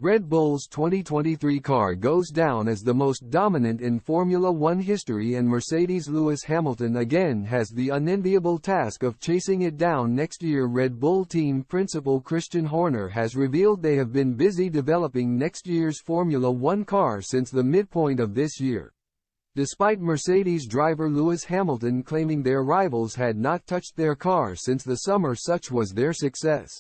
Red Bull's 2023 car goes down as the most dominant in Formula One history, and Mercedes' Lewis Hamilton again has the unenviable task of chasing it down next year. Red Bull team principal Christian Horner has revealed they have been busy developing next year's Formula One car since the midpoint of this year. Despite Mercedes driver Lewis Hamilton claiming their rivals had not touched their car since the summer, such was their success.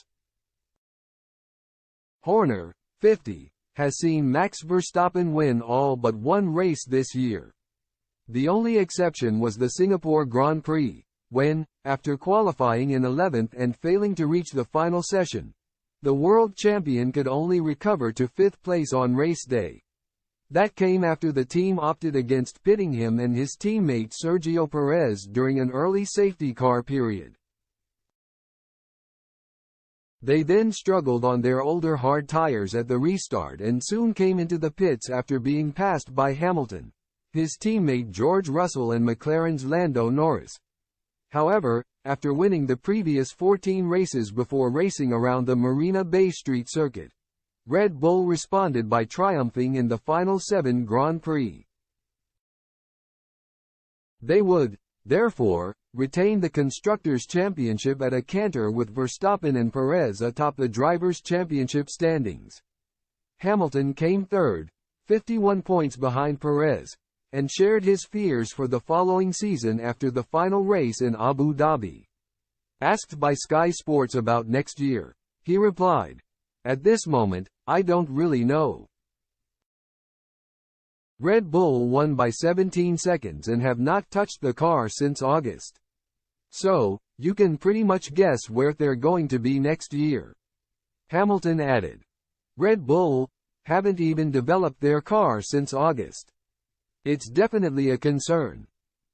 Horner, 50, has seen Max Verstappen win all but one race this year. The only exception was the Singapore Grand Prix, when, after qualifying in 11th and failing to reach the final session, the world champion could only recover to 5th place on race day. That came after the team opted against pitting him and his teammate Sergio Perez during an early safety car period. They then struggled on their older hard tires at the restart and soon came into the pits after being passed by Hamilton, his teammate George Russell and McLaren's Lando Norris. However, after winning the previous 14 races before racing around the Marina Bay Street circuit, Red Bull responded by triumphing in the final 7 Grand Prix. They would, therefore, retain the Constructors' Championship at a canter with Verstappen and Perez atop the Drivers' Championship standings. Hamilton came third, 51 points behind Perez, and shared his fears for the following season after the final race in Abu Dhabi. Asked by Sky Sports about next year, he replied, "At this moment, I don't really know. Red Bull won by 17 seconds and have not touched the car since August. So, you can pretty much guess where they're going to be next year." Hamilton added, "Red Bull haven't even developed their car since August. It's definitely a concern."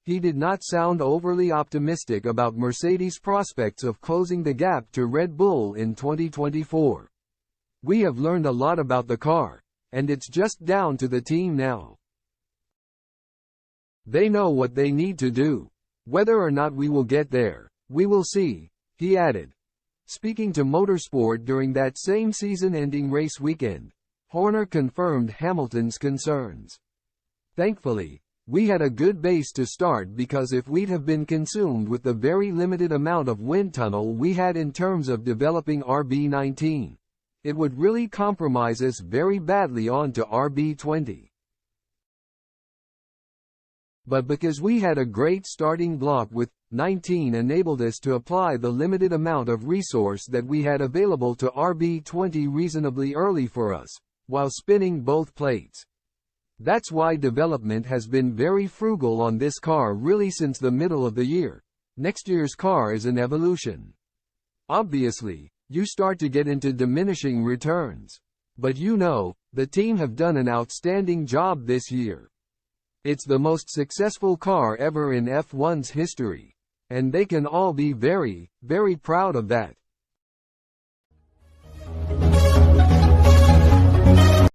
He did not sound overly optimistic about Mercedes' prospects of closing the gap to Red Bull in 2024. "We have learned a lot about the car, and it's just down to the team now. They know what they need to do. Whether or not we will get there, we will see," he added. Speaking to Motorsport during that same season-ending race weekend, Horner confirmed Hamilton's concerns. "Thankfully, we had a good base to start, because if we'd have been consumed with the very limited amount of wind tunnel we had in terms of developing RB19, it would really compromise us very badly on to RB20. But because we had a great starting block with 19 enabled us to apply the limited amount of resource that we had available to RB20 reasonably early for us, while spinning both plates. That's why development has been very frugal on this car really since the middle of the year. Next year's car is an evolution. Obviously, you start to get into diminishing returns. But the team have done an outstanding job this year. It's the most successful car ever in F1's history. And they can all be very, very proud of that."